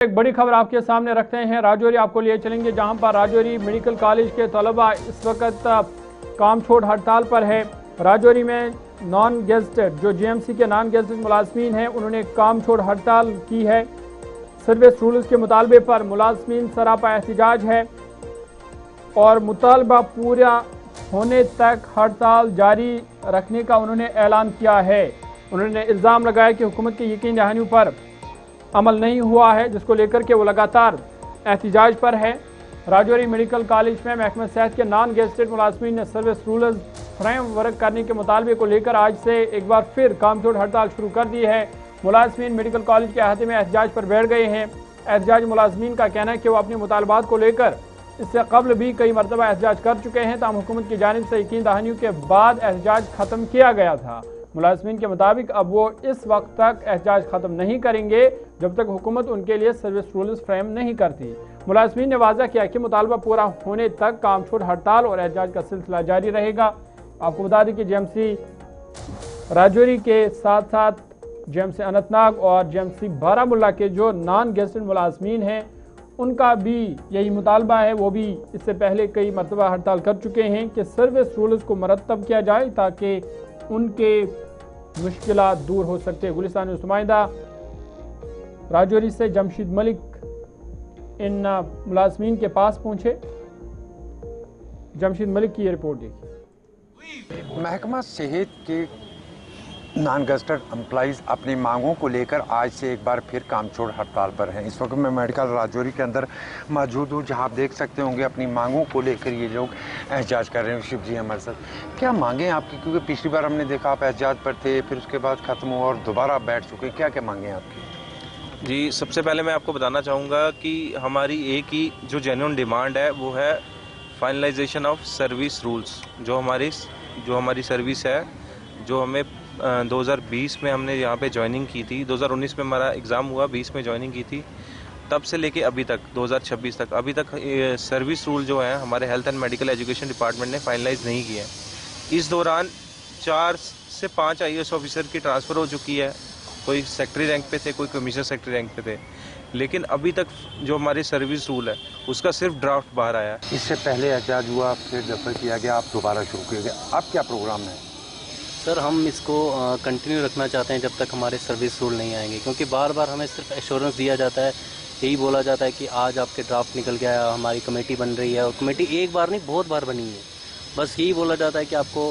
एक बड़ी खबर आपके सामने रखते हैं। राजौरी आपको लिए चलेंगे, जहां पर राजौरी मेडिकल कॉलेज के तलबा इस वक्त काम छोड़ हड़ताल पर है। राजौरी में नॉन गेजेटेड जो जीएमसी के नॉन गेजेटेड मुलाजमीन हैं, उन्होंने काम छोड़ हड़ताल की है। सर्विस रूल्स के मुतालबे पर मुलाजमीन सरापा एहतजाज है और मुतालबा पूरा होने तक हड़ताल जारी रखने का उन्होंने ऐलान किया है। उन्होंने इल्ज़ाम लगाया कि हुकूमत की यकीन दहानियों पर अमल नहीं हुआ है, जिसको लेकर के वो लगातार एहतजाज पर है। राजौरी मेडिकल कॉलेज में महकमा सेहत के नॉन गेजेटेड मुलाजमीन ने सर्विस रूल्स फ्रेम वर्क करने के मुतालबे को लेकर आज से एक बार फिर कामचोर हड़ताल शुरू कर दी है। मुलाजमीन मेडिकल कॉलेज के अहाते में एहतजाज पर बैठ गए हैं। एहतजाज मुलाजमीन का कहना है कि वो अपने मुतालबात को लेकर इससे कबल भी कई मरतबा एहतजाज कर चुके हैं, ताहम हुकूमत की जानिब से यकीन दहानियों के बाद एहतजाज ख़त्म किया गया था। मुलाजमीन के मुताबिक अब वो इस वक्त तक एहतजाज ख़त्म नहीं करेंगे जब तक हुकूमत उनके लिए सर्विस रूल्स फ्रेम नहीं करती। मुलाजमीन ने वाज़ा किया कि मुतालबा पूरा होने तक काम छोड़ हड़ताल और एहतजाज का सिलसिला जारी रहेगा। आपको बता दें कि जेएमसी राजौरी के साथ साथ जेएमसी अनंतनाग और जेएमसी बारामुल्ला के जो नॉन गेजेटेड मुलाजमीन हैं, उनका भी यही मुतालबा है। वो भी इससे पहले कई मरतबा हड़ताल कर चुके हैं कि सर्विस रूल्स को मरतब किया जाए ताकि उनके मुश्किलात दूर हो सकते। गुलिस्तान नुमाइंदा राजौरी से जमशीद मलिक इन मुलाजमीन के पास पहुंचे। जमशीद मलिक की ये रिपोर्ट देखिए। महकमा सेहत के नॉन गेजेटेड एम्प्लॉइज़ अपनी मांगों को लेकर आज से एक बार फिर कामचोड़ हड़ताल पर हैं। इस वक्त मैं मेडिकल राजौरी के अंदर मौजूद हूँ, जहाँ आप देख सकते होंगे अपनी मांगों को लेकर ये लोग एहतजाज कर रहे हैं। शिव जी हमारे साथ, क्या मांगे आपकी? क्योंकि पिछली बार हमने देखा आप एहतजाज पर थे, फिर उसके बाद ख़त्म हुआ और दोबारा आप बैठ चुके। क्या क्या मांगे आपकी? जी, सबसे पहले मैं आपको बताना चाहूँगा कि हमारी एक ही जो जेन्युइन डिमांड है वो है फाइनलाइजेशन ऑफ सर्विस रूल्स। जो हमारी सर्विस है, जो हमें 2020 में हमने यहाँ पे ज्वाइनिंग की थी, 2019 में हमारा एग्ज़ाम हुआ, 20 में ज्वाइनिंग की थी, तब से लेके अभी तक 2026 तक अभी तक सर्विस रूल जो है हमारे health and medical education department ने फाइनलाइज नहीं किए हैं। इस दौरान 4 से 5 IAS ऑफिसर की ट्रांसफ़र हो चुकी है। कोई सेक्रेटरी रैंक पे थे, कोई कमिश्नर सेक्रेटरी रैंक पे थे, लेकिन अभी तक जो हमारी सर्विस रूल है उसका सिर्फ ड्राफ्ट बाहर आया। इससे पहले एहतजाज हुआ, फिर दफा किया गया, आप दोबारा शुरू किया गया, अब क्या प्रोग्राम है? सर, हम इसको कंटिन्यू रखना चाहते हैं जब तक हमारे सर्विस रूल नहीं आएंगे, क्योंकि बार बार हमें सिर्फ एश्योरेंस दिया जाता है, यही बोला जाता है कि आज आपके ड्राफ्ट निकल गया, हमारी कमेटी बन रही है, और कमेटी एक बार नहीं बहुत बार बनी है। बस यही बोला जाता है कि आपको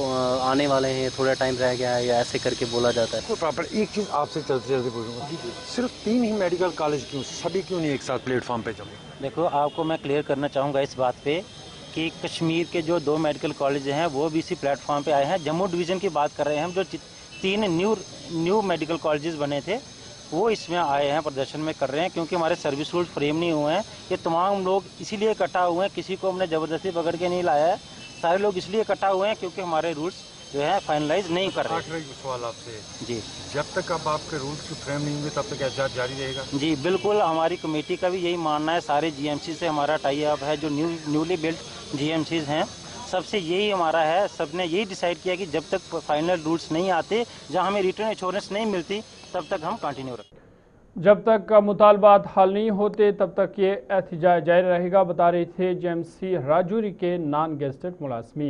आने वाले हैं, थोड़ा टाइम रह गया है, या ऐसे करके बोला जाता है। तो प्रॉपर एक चीज़ आपसे जल्दी जल्दी पूछूंगा, सिर्फ 3 ही मेडिकल कॉलेज क्यों, सभी क्यों नहीं एक साथ प्लेटफॉर्म पे चले? देखो, आपको मैं क्लियर करना चाहूँगा इस बात पे कि कश्मीर के जो 2 मेडिकल कॉलेज हैं वो भी इसी प्लेटफॉर्म पे आए हैं। जम्मू डिवीज़न की बात कर रहे हैं हम, जो 3 न्यू मेडिकल कॉलेजेस बने थे वो इसमें आए हैं, प्रदर्शन में कर रहे हैं, क्योंकि हमारे सर्विस रूल्स फ्रेम नहीं हुए हैं। ये तमाम लोग इसीलिए इकट्ठा हुए हैं, किसी को हमने ज़बरदस्ती पकड़ के नहीं लाया है। सारे लोग इसलिए इकट्ठा हुए हैं क्योंकि हमारे रूल्स जो है फाइनलाइज नहीं कर रहे। सवाल आपसे जी, जब तक अब आपके रूल्स की फ्रेम नहीं होंगे तब तक एहतजाज जारी रहेगा? जी बिल्कुल, हमारी कमेटी का भी यही मानना है। सारे GMC से हमारा टाई अप है, जो न्यूली बिल्ट GMCs हैं, सबसे यही हमारा है। सबने यही डिसाइड किया कि जब तक फाइनल रूल्स नहीं आते, जहां हमें रिटर्न एश्योरेंस नहीं मिलती, तब तक हम कंटिन्यू रखें। जब तक मुतालबात हल नहीं होते तब तक ये एहतजाज जारी रहेगा, बता रहे थे जेएमसी राजौरी के नॉन गेजेटेड मुलाजमीन।